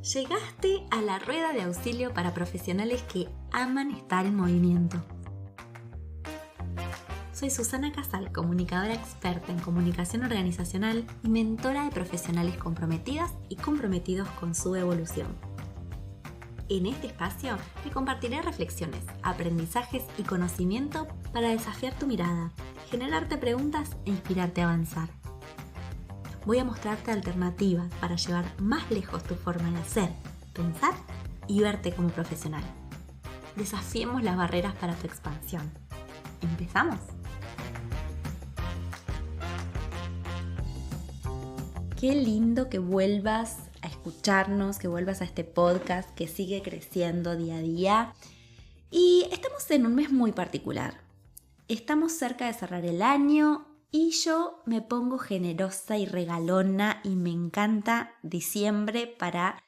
Llegaste a la rueda de auxilio para profesionales que aman estar en movimiento. Soy Susana Casal, comunicadora experta en comunicación organizacional y mentora de profesionales comprometidas y comprometidos con su evolución. En este espacio te compartiré reflexiones, aprendizajes y conocimiento para desafiar tu mirada, generarte preguntas e inspirarte a avanzar. Voy a mostrarte alternativas para llevar más lejos tu forma de hacer, pensar y verte como profesional. Desafiemos las barreras para tu expansión. ¿Empezamos? Qué lindo que vuelvas a escucharnos, que vuelvas a este podcast que sigue creciendo día a día. Y estamos en un mes muy particular. Estamos cerca de cerrar el año y yo me pongo generosa y regalona y me encanta diciembre para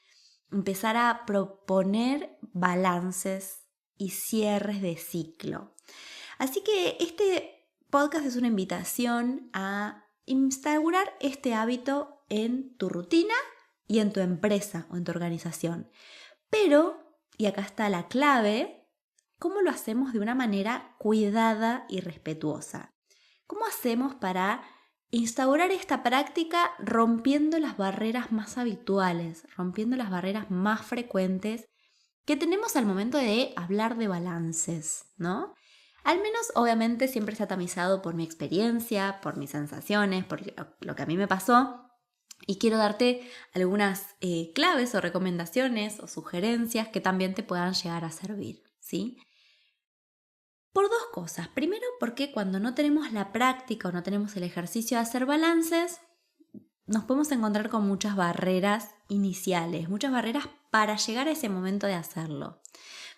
empezar a proponer balances y cierres de ciclo. Así que este podcast es una invitación a instaurar este hábito en tu rutina y en tu empresa o en tu organización. Pero, y acá está la clave, ¿cómo lo hacemos de una manera cuidada y respetuosa? ¿Cómo hacemos para instaurar esta práctica rompiendo las barreras más habituales, rompiendo las barreras más frecuentes que tenemos al momento de hablar de balances, ¿no? Al menos, obviamente, siempre está tamizado por mi experiencia, por mis sensaciones, por lo que a mí me pasó. Y quiero darte algunas claves o recomendaciones o sugerencias que también te puedan llegar a servir, ¿sí? Por dos cosas. Primero, porque cuando no tenemos la práctica o no tenemos el ejercicio de hacer balances, nos podemos encontrar con muchas barreras iniciales, muchas barreras para llegar a ese momento de hacerlo.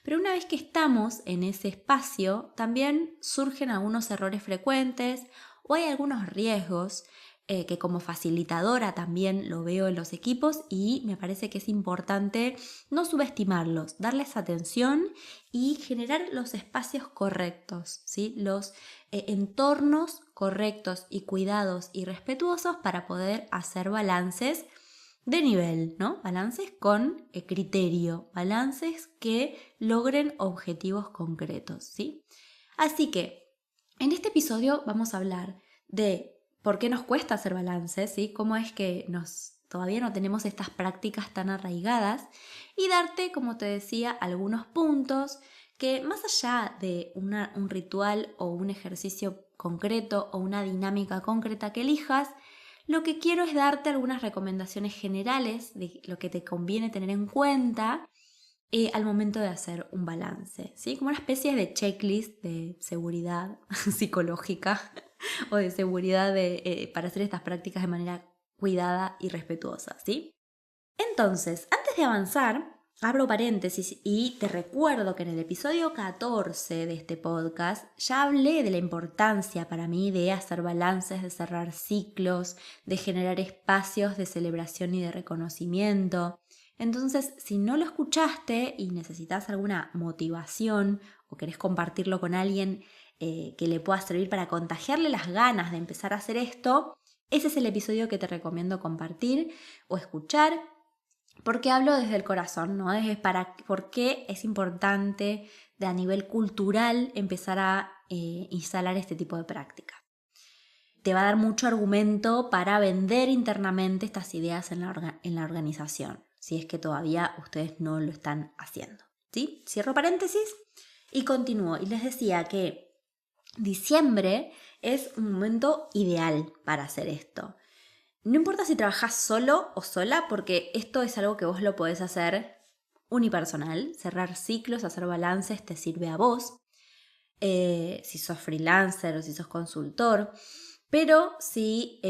Pero una vez que estamos en ese espacio, también surgen algunos errores frecuentes o hay algunos riesgos que como facilitadora también lo veo en los equipos y me parece que es importante no subestimarlos, darles atención y generar los espacios correctos, ¿sí? Los entornos correctos y cuidados y respetuosos para poder hacer balances de nivel, ¿no? Balances con criterio, balances que logren objetivos concretos, ¿sí? Así que en este episodio vamos a hablar de por qué nos cuesta hacer balances, ¿sí? Cómo es que todavía no tenemos estas prácticas tan arraigadas y darte, como te decía, algunos puntos que más allá de un ritual o un ejercicio concreto o una dinámica concreta que elijas, lo que quiero es darte algunas recomendaciones generales de lo que te conviene tener en cuenta al momento de hacer un balance, ¿sí? Como una especie de checklist de seguridad psicológica o de seguridad para hacer estas prácticas de manera cuidada y respetuosa, ¿sí? Entonces, antes de avanzar, abro paréntesis y te recuerdo que en el episodio 14 de este podcast ya hablé de la importancia para mí de hacer balances, de cerrar ciclos, de generar espacios de celebración y de reconocimiento. Entonces, si no lo escuchaste y necesitas alguna motivación o querés compartirlo con alguien que le pueda servir para contagiarle las ganas de empezar a hacer esto, ese es el episodio que te recomiendo compartir o escuchar, porque hablo desde el corazón, ¿no? Por qué es importante a nivel cultural empezar a instalar este tipo de práctica. Te va a dar mucho argumento para vender internamente estas ideas en la organización, si es que todavía ustedes no lo están haciendo, ¿sí? Cierro paréntesis y continúo. Y les decía que diciembre es un momento ideal para hacer esto. No importa si trabajas solo o sola, porque esto es algo que vos lo podés hacer unipersonal. Cerrar ciclos, hacer balances te sirve a vos. Si sos freelancer o si sos consultor. Pero si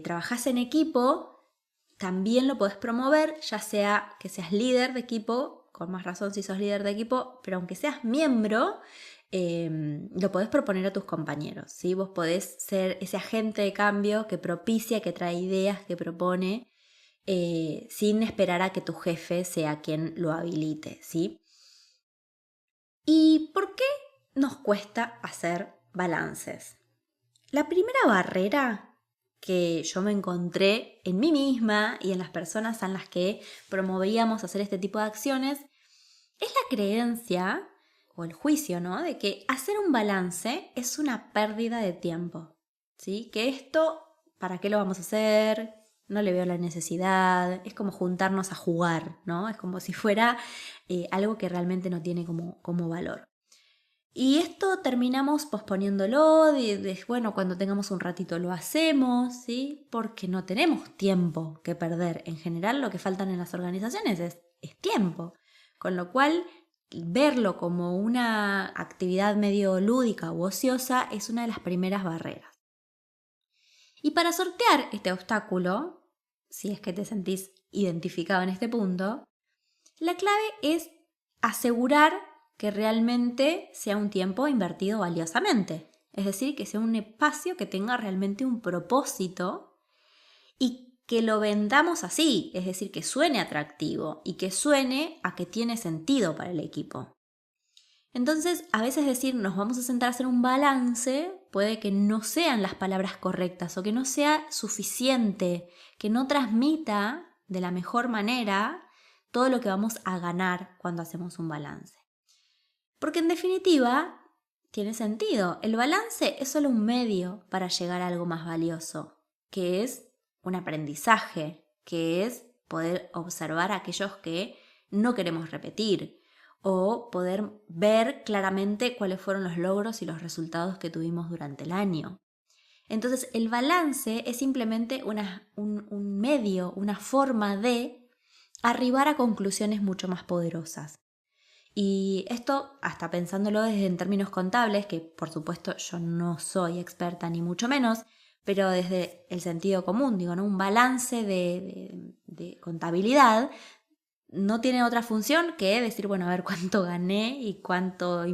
trabajás en equipo, también lo podés promover, ya sea que seas líder de equipo, con más razón si sos líder de equipo, pero aunque seas miembro, lo podés proponer a tus compañeros, ¿sí? Vos podés ser ese agente de cambio que propicia, que trae ideas, que propone, sin esperar a que tu jefe sea quien lo habilite, ¿sí? ¿Y por qué nos cuesta hacer balances? La primera barrera que yo me encontré en mí misma y en las personas en las que promovíamos hacer este tipo de acciones, es la creencia o el juicio, ¿no? De que hacer un balance es una pérdida de tiempo, ¿sí? Que esto, ¿para qué lo vamos a hacer? No le veo la necesidad, es como juntarnos a jugar, ¿no? Es como si fuera algo que realmente no tiene como valor. Y esto terminamos posponiéndolo, bueno, cuando tengamos un ratito lo hacemos, ¿sí? Porque no tenemos tiempo que perder. En general lo que faltan en las organizaciones es tiempo. Con lo cual, verlo como una actividad medio lúdica u ociosa es una de las primeras barreras. Y para sortear este obstáculo, si es que te sentís identificado en este punto, la clave es asegurar que realmente sea un tiempo invertido valiosamente. Es decir, que sea un espacio que tenga realmente un propósito y que lo vendamos así. Es decir, que suene atractivo y que suene a que tiene sentido para el equipo. Entonces, a veces decir nos vamos a sentar a hacer un balance puede que no sean las palabras correctas o que no sea suficiente, que no transmita de la mejor manera todo lo que vamos a ganar cuando hacemos un balance. Porque en definitiva, tiene sentido. El balance es solo un medio para llegar a algo más valioso, que es un aprendizaje, que es poder observar aquellos que no queremos repetir o poder ver claramente cuáles fueron los logros y los resultados que tuvimos durante el año. Entonces, el balance es simplemente un medio, una forma de arribar a conclusiones mucho más poderosas. Y esto, hasta pensándolo desde en términos contables, que por supuesto yo no soy experta ni mucho menos, pero desde el sentido común, digo, ¿no? Un balance de contabilidad no tiene otra función que decir, bueno, a ver cuánto gané y cuánto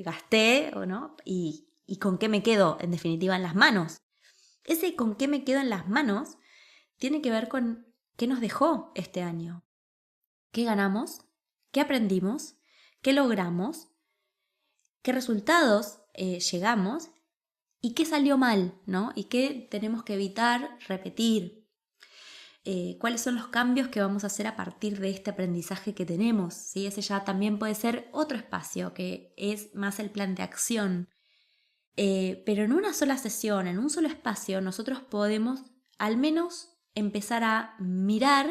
gasté, ¿no? Y con qué me quedo, en definitiva, en las manos. Ese con qué me quedo en las manos tiene que ver con qué nos dejó este año. ¿Qué ganamos? ¿Qué aprendimos? ¿Qué logramos? ¿Qué resultados llegamos? ¿Y qué salió mal? ¿No? ¿Y qué tenemos que evitar repetir? ¿Cuáles son los cambios que vamos a hacer a partir de este aprendizaje que tenemos? ¿Sí? Ese ya también puede ser otro espacio, que es más el plan de acción. Pero en una sola sesión, en un solo espacio, nosotros podemos al menos empezar a mirar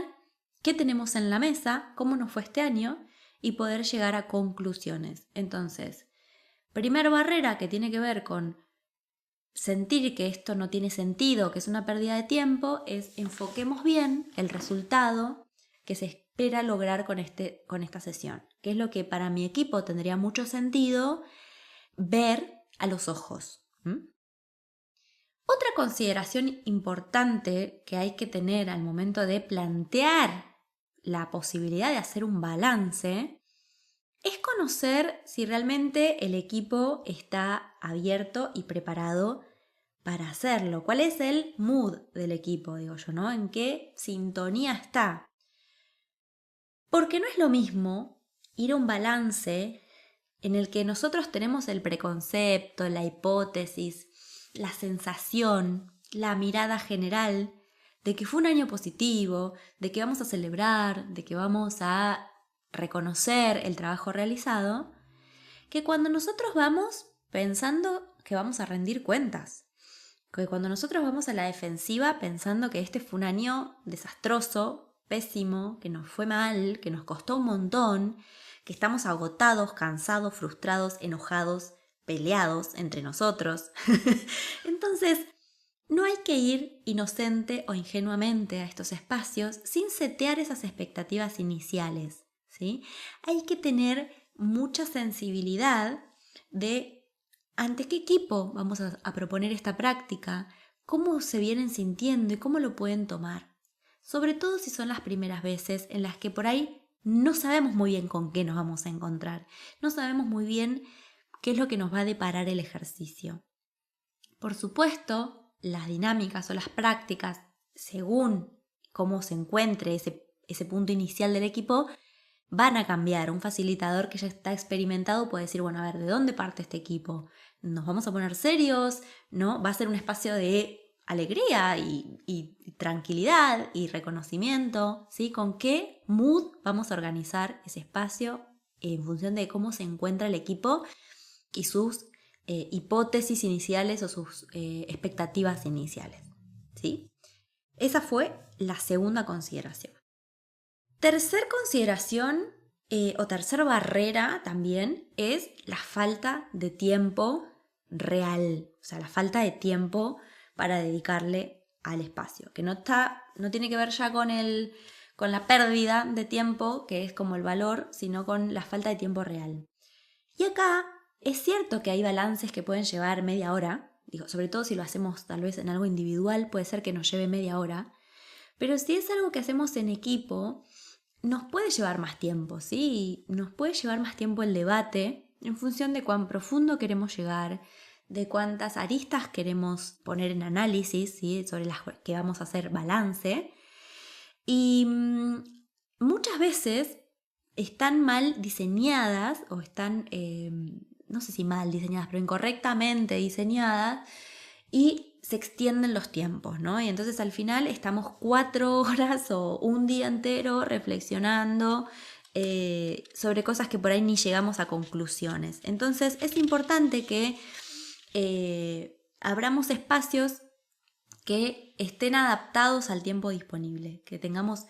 qué tenemos en la mesa, cómo nos fue este año, y poder llegar a conclusiones. Entonces, primera barrera que tiene que ver con sentir que esto no tiene sentido, que es una pérdida de tiempo, es enfoquemos bien el resultado que se espera lograr con esta sesión, que es lo que para mi equipo tendría mucho sentido ver a los ojos. Otra consideración importante que hay que tener al momento de plantear la posibilidad de hacer un balance es conocer si realmente el equipo está abierto y preparado para hacerlo. ¿Cuál es el mood del equipo, digo yo, ¿no? ¿En qué sintonía está? Porque no es lo mismo ir a un balance en el que nosotros tenemos el preconcepto, la hipótesis, la sensación, la mirada general de que fue un año positivo, de que vamos a celebrar, de que vamos a reconocer el trabajo realizado, que cuando nosotros vamos pensando que vamos a rendir cuentas, que cuando nosotros vamos a la defensiva pensando que este fue un año desastroso, pésimo, que nos fue mal, que nos costó un montón, que estamos agotados, cansados, frustrados, enojados, peleados entre nosotros. Entonces, no hay que ir inocente o ingenuamente a estos espacios sin setear esas expectativas iniciales, ¿sí? Hay que tener mucha sensibilidad de ante qué equipo vamos a proponer esta práctica, cómo se vienen sintiendo y cómo lo pueden tomar. Sobre todo si son las primeras veces en las que por ahí no sabemos muy bien con qué nos vamos a encontrar, no sabemos muy bien qué es lo que nos va a deparar el ejercicio. Por supuesto, las dinámicas o las prácticas, según cómo se encuentre ese punto inicial del equipo, van a cambiar. Un facilitador que ya está experimentado puede decir, bueno, a ver, ¿de dónde parte este equipo? ¿Nos vamos a poner serios? ¿No? ¿Va a ser un espacio de alegría y tranquilidad y reconocimiento, ¿sí? Con qué mood vamos a organizar ese espacio en función de cómo se encuentra el equipo y sus hipótesis iniciales o sus expectativas iniciales, ¿sí? Esa fue la segunda consideración. Tercer consideración o tercer barrera también es la falta de tiempo real, o sea, la falta de tiempo para dedicarle al espacio, que no tiene que ver ya con la pérdida de tiempo, que es como el valor, sino con la falta de tiempo real. Y acá es cierto que hay balances que pueden llevar media hora, digo, sobre todo si lo hacemos tal vez en algo individual, puede ser que nos lleve media hora, pero si es algo que hacemos en equipo, nos puede llevar más tiempo, ¿sí? Nos puede llevar más tiempo el debate en función de cuán profundo queremos llegar, de cuántas aristas queremos poner en análisis, ¿sí? Sobre las que vamos a hacer balance. Y muchas veces están mal diseñadas o están, no sé si mal diseñadas, pero incorrectamente diseñadas y se extienden los tiempos, ¿no? Y entonces al final estamos 4 horas o un día entero reflexionando sobre cosas que por ahí ni llegamos a conclusiones. Entonces es importante que abramos espacios que estén adaptados al tiempo disponible, que tengamos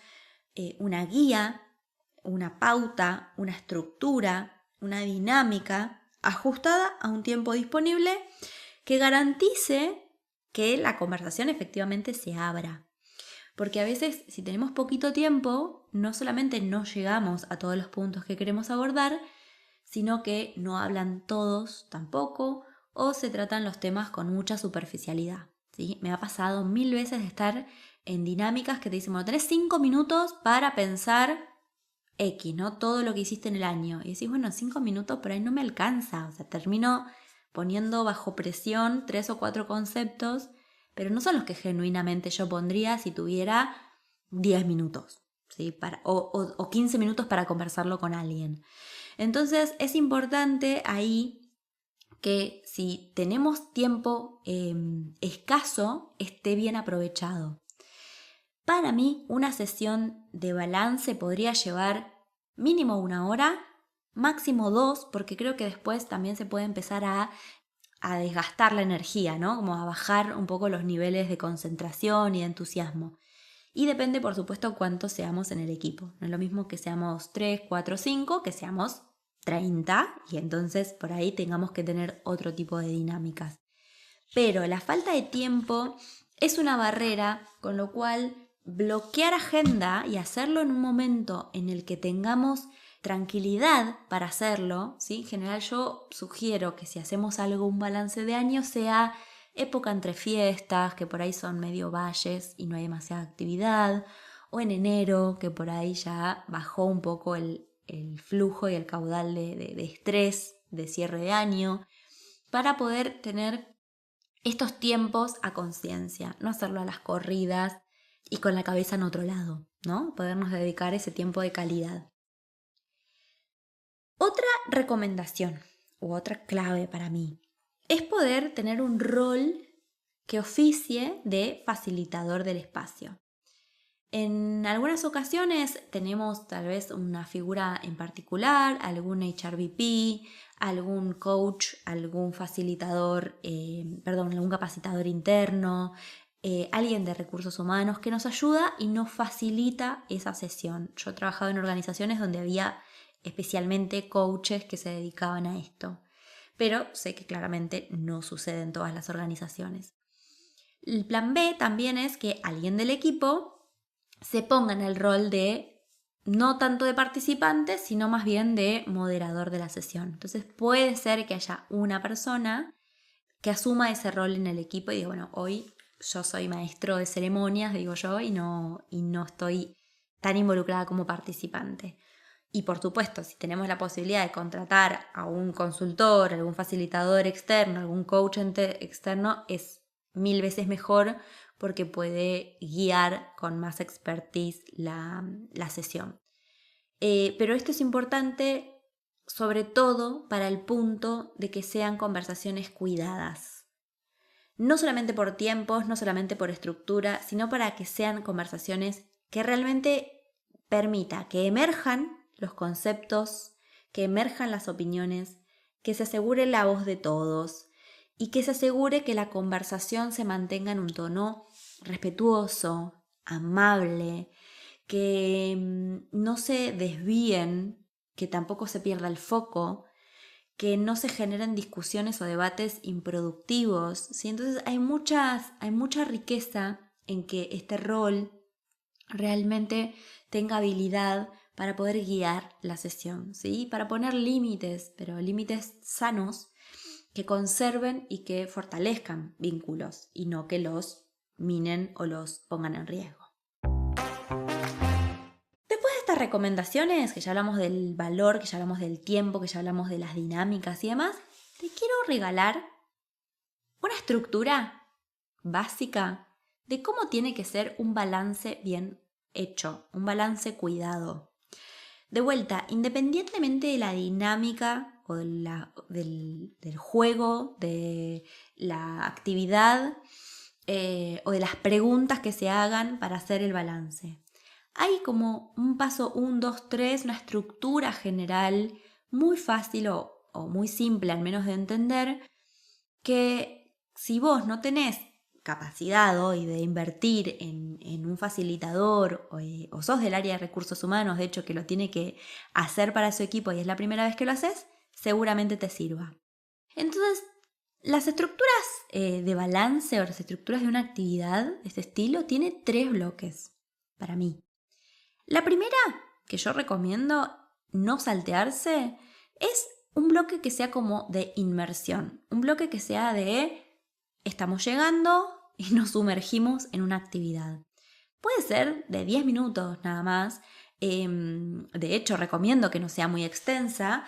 una guía, una pauta, una estructura, una dinámica ajustada a un tiempo disponible que garantice que la conversación efectivamente se abra. Porque a veces, si tenemos poquito tiempo, no solamente no llegamos a todos los puntos que queremos abordar, sino que no hablan todos tampoco o se tratan los temas con mucha superficialidad, ¿sí? Me ha pasado 1000 veces de estar en dinámicas que te dicen, bueno, tenés 5 minutos para pensar X, ¿no? Todo lo que hiciste en el año. Y decís, bueno, 5 minutos por ahí no me alcanza. O sea, termino poniendo bajo presión 3 o 4 conceptos, pero no son los que genuinamente yo pondría si tuviera 10 minutos, ¿sí? O 15 minutos para conversarlo con alguien. Entonces es importante ahí que si tenemos tiempo escaso, esté bien aprovechado. Para mí, una sesión de balance podría llevar mínimo 1 hora, máximo 2, porque creo que después también se puede empezar a desgastar la energía, ¿no? Como a bajar un poco los niveles de concentración y de entusiasmo. Y depende, por supuesto, cuánto seamos en el equipo. No es lo mismo que seamos 3, 4, 5, que seamos 30, y entonces por ahí tengamos que tener otro tipo de dinámicas. Pero la falta de tiempo es una barrera, con lo cual bloquear agenda y hacerlo en un momento en el que tengamos tranquilidad para hacerlo, ¿sí? En general yo sugiero que si hacemos un balance de año, sea época entre fiestas, que por ahí son medio valles y no hay demasiada actividad, o en enero, que por ahí ya bajó un poco el flujo y el caudal de estrés de cierre de año, para poder tener estos tiempos a conciencia, no hacerlo a las corridas y con la cabeza en otro lado, ¿no? Podernos dedicar ese tiempo de calidad. Otra recomendación u otra clave para mí es poder tener un rol que oficie de facilitador del espacio. En algunas ocasiones tenemos tal vez una figura en particular, algún HRBP, algún coach, algún facilitador, algún capacitador interno, alguien de recursos humanos que nos ayuda y nos facilita esa sesión. Yo he trabajado en organizaciones donde había especialmente coaches que se dedicaban a esto, pero sé que claramente no sucede en todas las organizaciones. El plan B también es que alguien del equipo se ponga en el rol de no tanto de participante, sino más bien de moderador de la sesión. Entonces puede ser que haya una persona que asuma ese rol en el equipo y diga, bueno, hoy yo soy maestro de ceremonias, digo yo, y no estoy tan involucrada como participante. Y por supuesto, si tenemos la posibilidad de contratar a un consultor, algún facilitador externo, algún coach externo, es 1000 veces mejor porque puede guiar con más expertise la sesión. Pero esto es importante sobre todo para el punto de que sean conversaciones cuidadas. no solamente por tiempos, no solamente por estructura, sino para que sean conversaciones que realmente permita que emerjan los conceptos, que emerjan las opiniones, que se asegure la voz de todos y que se asegure que la conversación se mantenga en un tono respetuoso, amable, que no se desvíen, que tampoco se pierda el foco, que no se generen discusiones o debates improductivos, ¿sí? Entonces hay mucha riqueza en que este rol realmente tenga habilidad para poder guiar la sesión, ¿sí? Para poner límites, pero límites sanos que conserven y que fortalezcan vínculos y no que los minen o los pongan en riesgo. Después de estas recomendaciones, que ya hablamos del valor, que ya hablamos del tiempo, que ya hablamos de las dinámicas y demás, te quiero regalar una estructura básica de cómo tiene que ser un balance bien hecho, un balance cuidado. De vuelta, independientemente de la dinámica o del juego, de la actividad o de las preguntas que se hagan para hacer el balance. Hay como un paso 1, 2, 3, una estructura general muy fácil o muy simple al menos de entender, que si vos no tenés capacidad hoy de invertir en un facilitador o sos del área de recursos humanos, de hecho que lo tiene que hacer para su equipo y es la primera vez que lo haces, seguramente te sirva. Entonces, las estructuras de balance o las estructuras de una actividad de este estilo tiene 3 bloques para mí. La primera que yo recomiendo no saltearse es un bloque que sea como de inmersión, un bloque que sea de estamos llegando y nos sumergimos en una actividad. Puede ser de 10 minutos nada más, de hecho recomiendo que no sea muy extensa,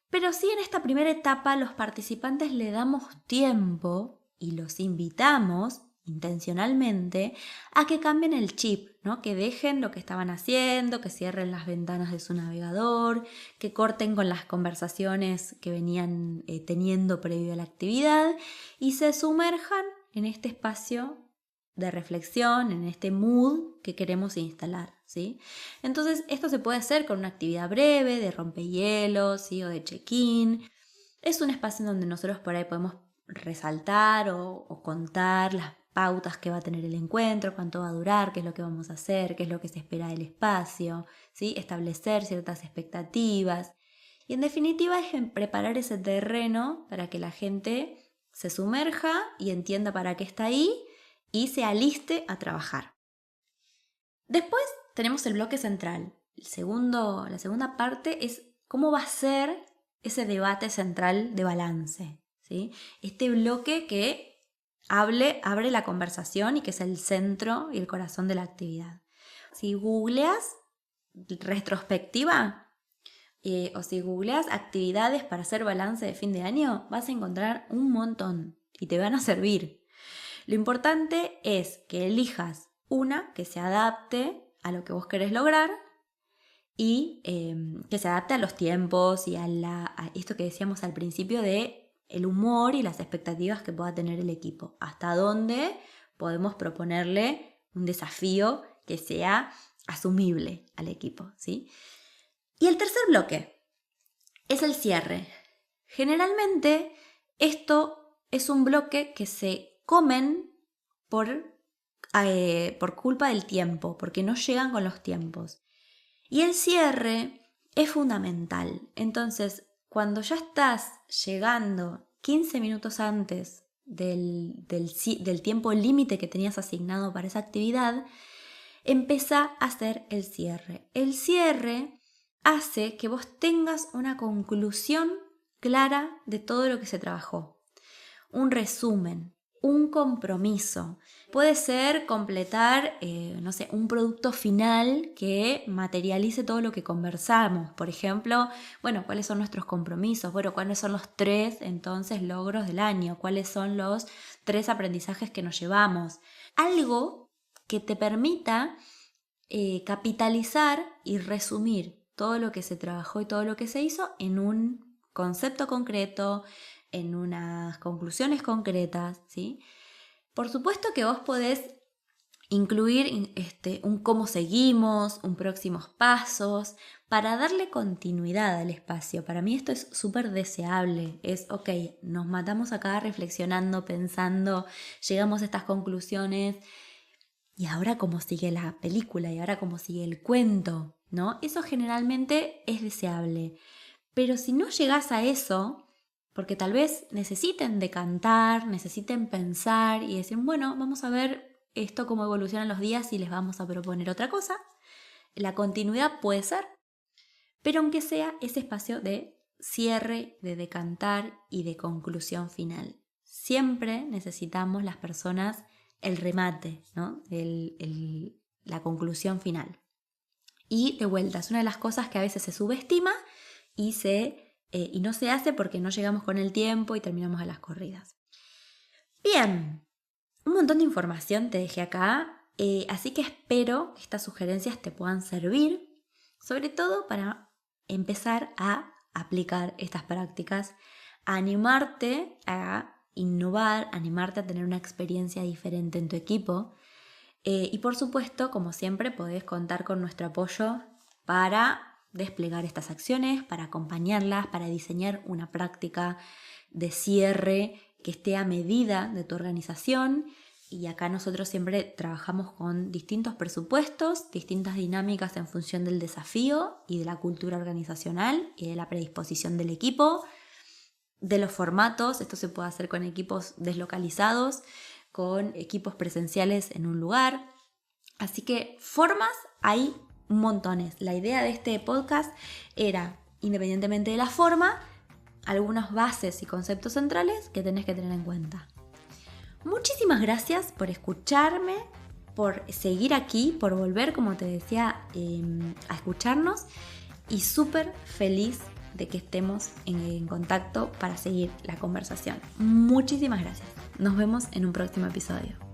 pero sí en esta primera etapa los participantes le damos tiempo y los invitamos intencionalmente a que cambien el chip, ¿no? Que dejen lo que estaban haciendo, que cierren las ventanas de su navegador, que corten con las conversaciones que venían teniendo previo a la actividad y se sumerjan en este espacio de reflexión, en este mood que queremos instalar, ¿sí? Entonces esto se puede hacer con una actividad breve de rompehielos, ¿sí? O de check-in. Es un espacio en donde nosotros por ahí podemos resaltar o contar las pautas que va a tener el encuentro, cuánto va a durar, qué es lo que vamos a hacer, qué es lo que se espera del espacio, ¿sí? Establecer ciertas expectativas. Y en definitiva es preparar ese terreno para que la gente se sumerja y entienda para qué está ahí y se aliste a trabajar. Después tenemos el bloque central. La segunda parte es cómo va a ser ese debate central de balance, ¿sí? Este bloque que abre la conversación y que es el centro y el corazón de la actividad. Si googleas retrospectiva o si googleas actividades para hacer balance de fin de año, vas a encontrar un montón y te van a servir. Lo importante es que elijas una que se adapte a lo que vos querés lograr y que se adapte a los tiempos y a esto que decíamos al principio de el humor y las expectativas que pueda tener el equipo. Hasta dónde podemos proponerle un desafío que sea asumible al equipo, ¿sí? Y el tercer bloque es el cierre. Generalmente esto es un bloque que se comen por culpa del tiempo, porque no llegan con los tiempos. Y el cierre es fundamental. Entonces, cuando ya estás llegando 15 minutos antes del tiempo límite que tenías asignado para esa actividad, empieza a hacer el cierre. El cierre hace que vos tengas una conclusión clara de todo lo que se trabajó. Un resumen, un compromiso. Puede ser completar, un producto final que materialice todo lo que conversamos. Por ejemplo, ¿cuáles son nuestros compromisos? ¿Cuáles son los 3 entonces logros del año? ¿Cuáles son los 3 aprendizajes que nos llevamos? Algo que te permita capitalizar y resumir todo lo que se trabajó y todo lo que se hizo en un concepto concreto, en unas conclusiones concretas, ¿sí? Por supuesto que vos podés incluir un cómo seguimos, un próximos pasos, para darle continuidad al espacio. Para mí esto es súper deseable. Es, ok, nos matamos acá reflexionando, pensando, llegamos a estas conclusiones. ¿Y ahora cómo sigue la película? ¿Y ahora cómo sigue el cuento? ¿No? Eso generalmente es deseable. Pero si no llegás a eso, porque tal vez necesiten decantar, necesiten pensar y decir, bueno, vamos a ver esto cómo evolucionan los días y les vamos a proponer otra cosa. La continuidad puede ser, pero aunque sea ese espacio de cierre, de decantar y de conclusión final. Siempre necesitamos las personas el remate, ¿no? La conclusión final. Y de vuelta, es una de las cosas que a veces se subestima y no se hace porque no llegamos con el tiempo y terminamos a las corridas. Bien, un montón de información te dejé acá, así que espero que estas sugerencias te puedan servir, sobre todo para empezar a aplicar estas prácticas, a animarte a innovar, animarte a tener una experiencia diferente en tu equipo. Y por supuesto, como siempre, podés contar con nuestro apoyo para desplegar estas acciones, para acompañarlas, para diseñar una práctica de cierre que esté a medida de tu organización. Y acá nosotros siempre trabajamos con distintos presupuestos, distintas dinámicas en función del desafío y de la cultura organizacional y de la predisposición del equipo, de los formatos. Esto se puede hacer con equipos deslocalizados, con equipos presenciales en un lugar. Así que formas hay montones. La idea de este podcast era, independientemente de la forma, algunas bases y conceptos centrales que tenés que tener en cuenta. Muchísimas gracias por escucharme, por seguir aquí, por volver, como te decía, a escucharnos, y súper feliz de que estemos en contacto para seguir la conversación. Muchísimas gracias. Nos vemos en un próximo episodio.